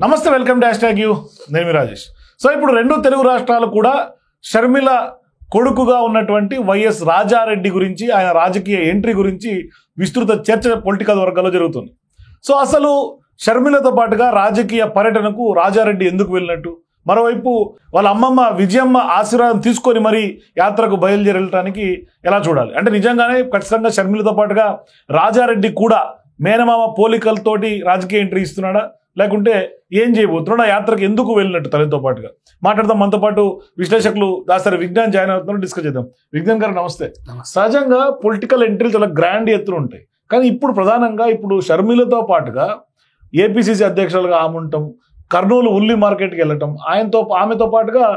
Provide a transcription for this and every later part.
నమస్తే, welcome to #you. నేను మీ Rajesh. So ఇప్పుడు రెండు తెలుగు రాష్ట్రాలు కూడా షర్మిల కొడుకుగా ఉన్నటువంటి వైఎస్ రాజారెడ్డి గురించి, ఆయన రాజకీయ ఎంట్రీ గురించి విస్తృత చర్చ పొలిటికల్ వర్గాల్లో జరుగుతుంది. సో అసలు షర్మిలతో పాటుగా రాజకీయ పర్యటనకు రాజారెడ్డి ఎందుకు వెళ్ళినట్టు, మరోవైపు వాళ్ళ అమ్మమ్మ విజయమ్మ ఆశీర్వాదం తీసుకొని మరి యాత్రకు బయలుదేరటానికి ఎలా చూడాలి? అంటే నిజంగానే ఖచ్చితంగా షర్మిలతో పాటుగా రాజారెడ్డి కూడా మేనమామ పోలికలతోటి రాజకీయ ఎంట్రీ ఇస్తున్నాడా, లేకుంటే ఏం చేయబోతున్నాడు, ఆ యాత్రకు ఎందుకు వెళ్ళినట్టు తనతో పాటుగా మాట్లాడదాం. మనతో పాటు విశ్లేషకులు దాసరి విజ్ఞాన్ జాయిన్ అవుతున్నారు, డిస్కస్ చేద్దాం. విజ్ఞాన్ గారు నమస్తే. సహజంగా పొలిటికల్ ఎంట్రీలు చాలా గ్రాండ్ ఎత్తున ఉంటాయి, కానీ ఇప్పుడు ప్రధానంగా షర్మిలతో పాటుగా ఏపీసీసీ అధ్యక్షులుగా ఆమె ఉండటం, కర్నూలు ఉల్లి మార్కెట్కి వెళ్ళటం, ఆమెతో పాటుగా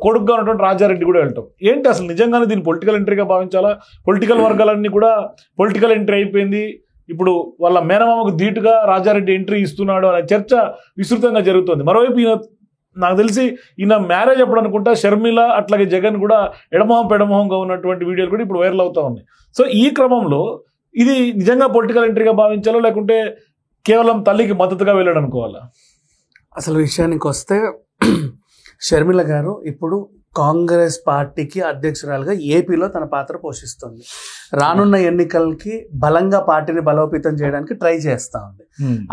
కొడుకుగా ఉన్నటువంటి రాజారెడ్డి కూడా వెళ్ళటం ఏంటి? అసలు నిజంగానే దీన్ని పొలిటికల్ ఎంట్రీగా భావించాలా? పొలిటికల్ వర్గాలన్నీ కూడా పొలిటికల్ ఎంట్రీ అయిపోయింది, ఇప్పుడు వాళ్ళ మేనమామకు ధీటుగా రాజారెడ్డి ఎంట్రీ ఇస్తున్నాడు అనే చర్చ విస్తృతంగా జరుగుతుంది. మరోవైపు నాకు తెలిసి ఈయన మ్యారేజ్ అప్పుడు అనుకుంటా షర్మిల అట్లాగే జగన్ కూడా ఎడమొహం పెడమొహంగా ఉన్నటువంటి వీడియోలు కూడా ఇప్పుడు వైరల్ అవుతా ఉన్నాయి. సో ఈ క్రమంలో ఇది నిజంగా పొలిటికల్ ఎంట్రీగా భావించాలో, లేకుంటే కేవలం తల్లికి మద్దతుగా వెళ్ళాడు అనుకోవాలా? అసలు విషయానికి వస్తే షర్మిల గారు ఇప్పుడు కాంగ్రెస్ పార్టీకి అధ్యక్షురాలుగా ఏపీలో తన పాత్ర పోషిస్తుంది. రానున్న ఎన్నికలకి బలంగా పార్టీని బలోపేతం చేయడానికి ట్రై చేస్తూ ఉంది.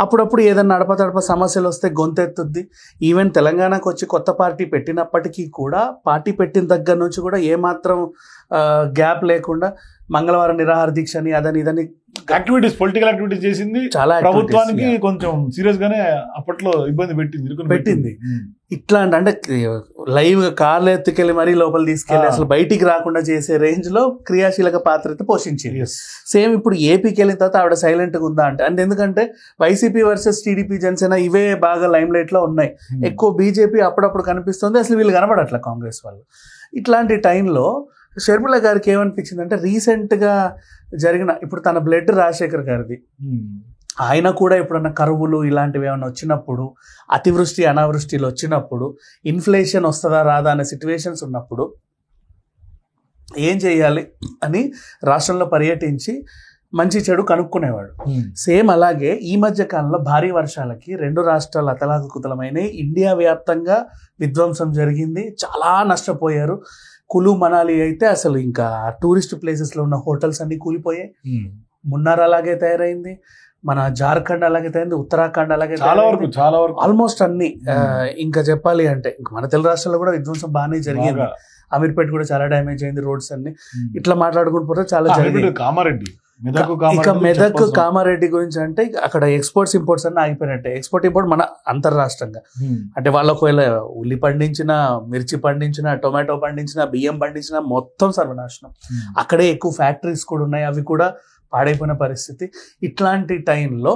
అప్పుడప్పుడు ఏదైనా అడపతడప సమస్యలు వస్తే గొంతెత్తుద్ది. ఈవెన్ తెలంగాణకు వచ్చి కొత్త పార్టీ పెట్టినప్పటికీ కూడా పార్టీ పెట్టిన దగ్గర నుంచి కూడా ఏమాత్రం గ్యాప్ లేకుండా మంగళవారం నిరాహార దీక్ష అని అదని ఇదని పొలిటికల్ యాక్టివిటీస్ చేసింది. చాలా ప్రభుత్వానికి కొంచెం సీరియస్ గానే అప్పట్లో ఇబ్బంది పెట్టింది. ఇట్లాంటి అంటే లైవ్ కార్లు ఎత్తుకెళ్ళి మరీ లోపల తీసుకెళ్ళి అసలు బయటికి రాకుండా చేసే రేంజ్ లో క్రియాశీలక పాత్ర అయితే పోషించింది. సేమ్ ఇప్పుడు ఏపీకి వెళ్ళిన తర్వాత ఆవిడ సైలెంట్ గా ఉందా అంటే ఎందుకంటే వైసీపీ వర్సెస్ టీడీపీ జనసేన ఇవే బాగా లైమ్ లైట్ లో ఉన్నాయి. ఎక్కువ బీజేపీ అప్పుడప్పుడు కనిపిస్తుంది, అసలు వీళ్ళు కనబడట్ల కాంగ్రెస్ వాళ్ళు. ఇట్లాంటి టైంలో షర్మిల గారికి ఏమనిపించింది అంటే రీసెంట్గా జరిగిన ఇప్పుడు తన బ్లడ్ రాజశేఖర్ గారిది, ఆయన కూడా ఎప్పుడన్నా కరువులు ఇలాంటివి ఏమైనా వచ్చినప్పుడు, అతివృష్టి అనావృష్టిలు వచ్చినప్పుడు, ఇన్ఫ్లేషన్ వస్తుందా రాదా అనే సిచ్యువేషన్స్ ఉన్నప్పుడు ఏం చేయాలి అని రాష్ట్రంలో పర్యటించి మంచి చెడు కనుక్కునేవాడు. సేమ్ అలాగే ఈ మధ్య కాలంలో భారీ వర్షాలకి రెండు రాష్ట్రాలు అతలాకుతలమైనవి. ఇండియా వ్యాప్తంగా విధ్వంసం జరిగింది, చాలా నష్టపోయారు. కులు మనాలి అయితే అసలు ఇంకా టూరిస్ట్ ప్లేసెస్లో ఉన్న హోటల్స్ అన్ని కూలిపోయాయి. మున్నార్ అలాగే తయారైంది, మన జార్ఖండ్ అలాగే తయారైంది, ఉత్తరాఖండ్ అలాగే చాలా వరకు ఆల్మోస్ట్ అన్ని. ఇంకా చెప్పాలి అంటే మన తెలుగు రాష్ట్రాల్లో కూడా విధ్వంసం బాగానే జరిగింది. అమీర్పేట కూడా చాలా డ్యామేజ్ అయింది, రోడ్స్ అన్ని. ఇట్లా మాట్లాడుకుంటూ పోతే చాలా జరిగింది. ఇక మెదక్ కామారెడ్డి గురించి అంటే అక్కడ ఎక్స్పోర్ట్స్ ఇంపోర్ట్స్ అన్నీ ఆగిపోయినట్టే. ఎక్స్పోర్ట్ ఇంపోర్ట్ మన అంతర్రాష్ట్రంగా అంటే వాళ్ళు ఒకవేళ ఉల్లి పండించిన, మిర్చి పండించిన, టొమాటో పండించిన, బియ్యం పండించిన మొత్తం సర్వనాశనం. అక్కడే ఎక్కువ ఫ్యాక్టరీస్ కూడా ఉన్నాయి, అవి కూడా పాడైపోయిన పరిస్థితి. ఇట్లాంటి టైంలో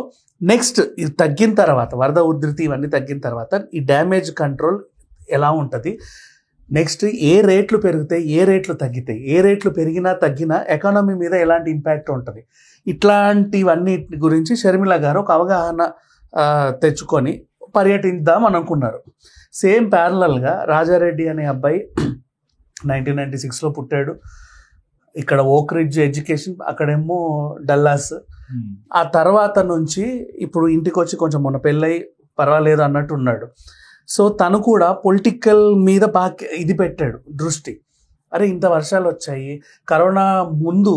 నెక్స్ట్ ఇది తగ్గిన తర్వాత, వరద ఉధృతి ఇవన్నీ తగ్గిన తర్వాత ఈ డ్యామేజ్ కంట్రోల్ ఎలా ఉంటుంది, నెక్స్ట్ ఏ రేట్లు పెరుగుతాయి, ఏ రేట్లు తగ్గితాయి, ఏ రేట్లు పెరిగినా తగ్గినా ఎకానమీ మీద ఎలాంటి ఇంపాక్ట్ ఉంటుంది, ఇట్లాంటివన్నీ గురించి షర్మిల గారు ఒక అవగాహన తెచ్చుకొని పర్యటిద్దాం అనుకున్నారు. సేమ్ ప్యారలల్గా రాజారెడ్డి అనే అబ్బాయి 1996లో పుట్టాడు. ఇక్కడ ఓక్ రిడ్జ్ ఎడ్యుకేషన్, అక్కడేమో డల్లాస్. ఆ తర్వాత నుంచి ఇప్పుడు ఇంటికి వచ్చి కొంచెం మొన్న పెళ్ళై పర్వాలేదు అన్నట్టు ఉన్నాడు. సో తను కూడా పొలిటికల్ మీద బాగా ఇది పెట్టాడు దృష్టి. అరే ఇంత వర్షాలు వచ్చాయి, కరోనా ముందు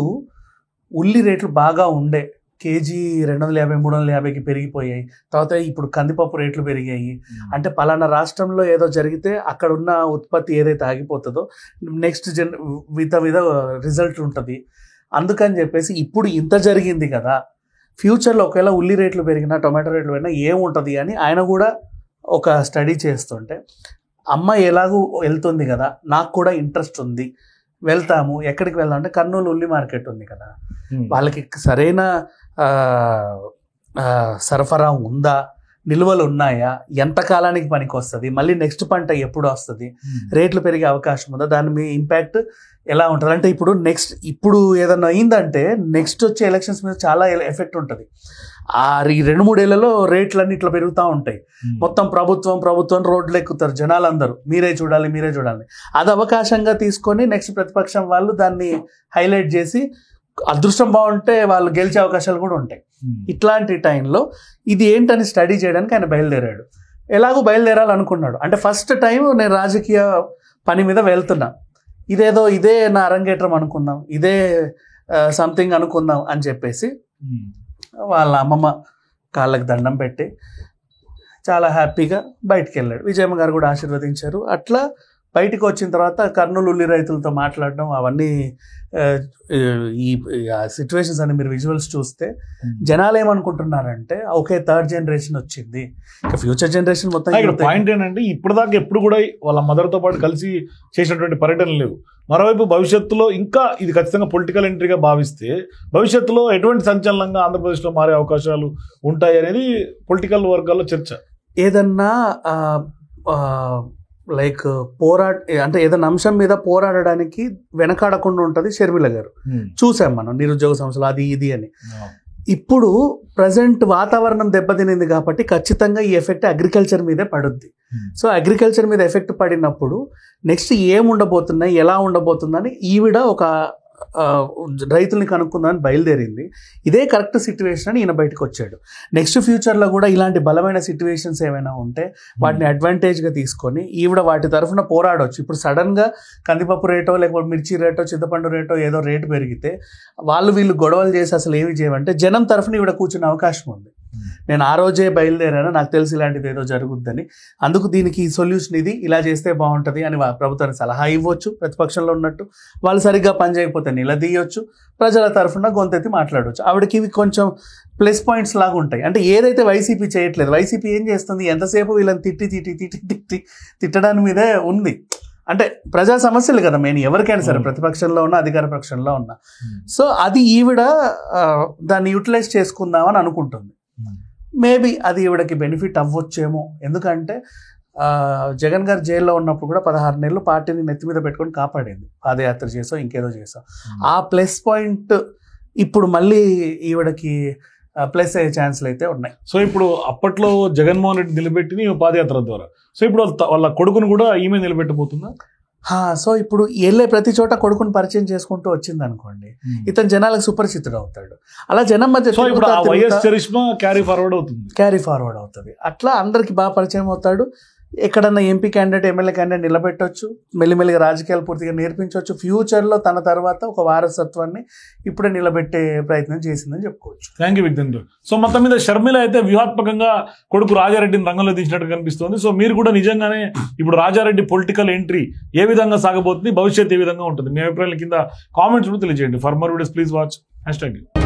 ఉల్లి రేట్లు బాగా ఉండే, కేజీ 250, 350కి పెరిగిపోయాయి. తర్వాత ఇప్పుడు కందిపప్పు రేట్లు పెరిగాయి. అంటే పలానా రాష్ట్రంలో ఏదో జరిగితే అక్కడ ఉన్న ఉత్పత్తి ఏదైతే ఆగిపోతుందో నెక్స్ట్ విధ రిజల్ట్ ఉంటుంది. అందుకని చెప్పేసి ఇప్పుడు ఇంత జరిగింది కదా, ఫ్యూచర్లో ఒకవేళ ఉల్లి రేట్లు పెరిగినా, టొమాటో రేట్లు పెరిగినా ఏముంటుంది అని ఆయన కూడా ఒక స్టడీ చేస్తుంటే, అమ్మ ఎలాగూ వెళ్తుంది కదా, నాకు కూడా ఇంట్రెస్ట్ ఉంది, వెళ్తాము. ఎక్కడికి వెళ్దాం అంటే కర్నూలు ఉల్లి మార్కెట్ ఉంది కదా, వాళ్ళకి సరైన సరఫరా ఉందా, నిల్వలు ఉన్నాయా, ఎంత కాలానికి పనికి వస్తుంది, మళ్ళీ నెక్స్ట్ పంట ఎప్పుడు వస్తుంది, రేట్లు పెరిగే అవకాశం ఉందా, దాని మీ ఇంపాక్ట్ ఎలా ఉంటుంది అంటే ఇప్పుడు ఏదన్నా అయిందంటే నెక్స్ట్ వచ్చే ఎలక్షన్స్ మీద చాలా ఎఫెక్ట్ ఉంటుంది. ఈ 2-3 ఏళ్లలో రేట్లన్నీ ఇట్లా పెరుగుతూ ఉంటాయి. మొత్తం ప్రభుత్వం రోడ్లు ఎక్కుతారు జనాలందరూ, మీరే చూడాలి. అది అవకాశంగా తీసుకొని నెక్స్ట్ ప్రతిపక్షం వాళ్ళు దాన్ని హైలైట్ చేసి అదృష్టం బాగుంటే వాళ్ళు గెలిచే అవకాశాలు కూడా ఉంటాయి. ఇట్లాంటి టైంలో ఇది ఏంటని స్టడీ చేయడానికి ఆయన బయలుదేరాడు. ఎలాగో బయలుదేరాలనుకున్నాడు. అంటే ఫస్ట్ టైం నేను రాజకీయ పని మీద వెళ్తున్నా, ఇదే నా అరంగేట్రం అనుకుందాం, ఇదే సంథింగ్ అనుకుందాం అని చెప్పేసి వాళ్ళ అమ్మమ్మ కాళ్ళకి దండం పెట్టి చాలా హ్యాపీగా బయటికి వెళ్ళాడు. విజయమ్మ గారు కూడా ఆశీర్వదించారు. అట్లా బయటికి వచ్చిన తర్వాత కర్నూలు ఉల్లి రైతులతో మాట్లాడడం అవన్నీ ఈ సిచ్యువేషన్స్ అని మీరు విజువల్స్ చూస్తే జనాలు ఏమనుకుంటున్నారంటే ఓకే థర్డ్ జనరేషన్ వచ్చింది, ఇక ఫ్యూచర్ జనరేషన్ మొత్తం. పాయింట్ ఏంటంటే ఇప్పుడు దాకా ఎప్పుడు కూడా వాళ్ళ మదర్తో పాటు కలిసి చేసినటువంటి పర్యటనలు లేవు. మరోవైపు భవిష్యత్తులో ఇంకా ఇది ఖచ్చితంగా పొలిటికల్ ఎంట్రీగా భావిస్తే భవిష్యత్తులో ఎటువంటి సంచలనంగా ఆంధ్రప్రదేశ్లో మారే అవకాశాలు ఉంటాయి అనేది పొలిటికల్ వర్గాల్లో చర్చ. ఏదన్నా లైక్ అంటే ఏదైనా అంశం మీద పోరాడడానికి వెనకాడకుండా ఉంటుంది షర్మిల గారు. చూసాం మనం నిరుద్యోగ సమస్యలు అది ఇది అని. ఇప్పుడు ప్రజెంట్ వాతావరణం దెబ్బతినింది కాబట్టి ఖచ్చితంగా ఈ ఎఫెక్ట్ అగ్రికల్చర్ మీదే పడుద్ది. సో అగ్రికల్చర్ మీద ఎఫెక్ట్ పడినప్పుడు నెక్స్ట్ ఏం ఉండబోతున్నాయి, ఎలా ఉండబోతుందని ఈవిడ ఒక రైతుల్ని కనుక్కుందామని బయలుదేరింది. ఇదే కరెక్ట్ సిచ్యువేషన్ అని ఈయన బయటకు వచ్చాడు. నెక్స్ట్ ఫ్యూచర్లో కూడా ఇలాంటి బలమైన సిచ్యువేషన్స్ ఏమైనా ఉంటే వాటిని అడ్వాంటేజ్గా తీసుకొని ఈవిడ వాటి తరఫున పోరాడవచ్చు. ఇప్పుడు సడన్గా కందిపప్పు రేటో లేకపోతే మిర్చి రేటో చిత్తపండు రేటో ఏదో రేటు పెరిగితే వీళ్ళు గొడవలు చేసి అసలు ఏమి చేయమంటే జనం తరఫున ఈవిడ కూర్చునే అవకాశం ఉంది. నేను ఆ రోజే బయలుదేరాను, నాకు తెలిసి ఇలాంటిది ఏదో జరుగుద్దని, అందుకు దీనికి సొల్యూషన్ ఇది, ఇలా చేస్తే బాగుంటుంది అని ప్రభుత్వానికి సలహా ఇవ్వచ్చు. ప్రతిపక్షంలో ఉన్నట్టు వాళ్ళు సరిగ్గా పనిచేయకపోతే నిలదీయొచ్చు, ప్రజల తరఫున గొంతెత్తి మాట్లాడవచ్చు. ఆవిడకి ఇవి కొంచెం ప్లస్ పాయింట్స్ లాగా ఉంటాయి. అంటే ఏదైతే వైసీపీ చేయట్లేదు, వైసీపీ ఏం చేస్తుంది, ఎంతసేపు వీళ్ళని తిట్టడానికి మీదే ఉంది. అంటే ప్రజా సమస్యలు కదా మెయిన్, ఎవరికైనా సరే ప్రతిపక్షంలో ఉన్న అధికార పక్షంలో ఉన్న. సో అది ఈవిడ దాన్ని యూటిలైజ్ చేసుకుందామని అనుకుంటుంది. మేబీ అది ఈవిడకి బెనిఫిట్ అవ్వచ్చేమో. ఎందుకంటే జగన్ గారు జైల్లో ఉన్నప్పుడు కూడా 16 నెలలు పార్టీని నెత్తి మీద పెట్టుకొని కాపాడింది. పాదయాత్ర చేసో ఇంకేదో చేసో. ఆ ప్లస్ పాయింట్ ఇప్పుడు మళ్ళీ ఈవిడకి ప్లస్ అయ్యే ఛాన్స్లు అయితే ఉన్నాయి. సో ఇప్పుడు అప్పట్లో జగన్మోహన్ రెడ్డి నిలబెట్టింది పాదయాత్ర ద్వారా. సో ఇప్పుడు వాళ్ళ కొడుకును కూడా ఈమె నిలబెట్టబోతుందా? సో ఇప్పుడు వెళ్ళే ప్రతి చోట కొడుకుని పరిచయం చేసుకుంటూ వచ్చింది అనుకోండి, ఇతను జనాలకు సుపరిచితుడు అవుతాడు. అలా జనం మధ్య క్యారీ ఫార్వర్డ్ అవుతుంది. అట్లా అందరికి బాగా పరిచయం అవుతాడు. ఎక్కడన్నా ఎంపీ క్యాండిడేట్ ఎమ్మెల్యే క్యాండిడేట్ నిలబెట్టవచ్చు, మెల్లిమెల్లిగా రాజకీయాలు పూర్తిగా నేర్పించవచ్చు. ఫ్యూచర్లో తన తర్వాత ఒక వారసత్వాన్ని ఇప్పుడే నిలబెట్టే ప్రయత్నం చేసిందని చెప్పుకోవచ్చు. Thank you విక్టేంద్ర. సో మొత్తం మీద షర్మిల అయితే వ్యూహాత్మకంగా కొడుకు రాజారెడ్డిని రంగంలో దించినట్టు కనిపిస్తోంది. సో మీరు కూడా నిజంగానే ఇప్పుడు రాజారెడ్డి పొలిటికల్ ఎంట్రీ ఏ విధంగా సాగబోతుంది, భవిష్యత్తు ఏ విధంగా ఉంటుంది, మీ అభిప్రాయాల కింద కామెంట్స్ కూడా తెలియజేయండి. For more videos please watch #.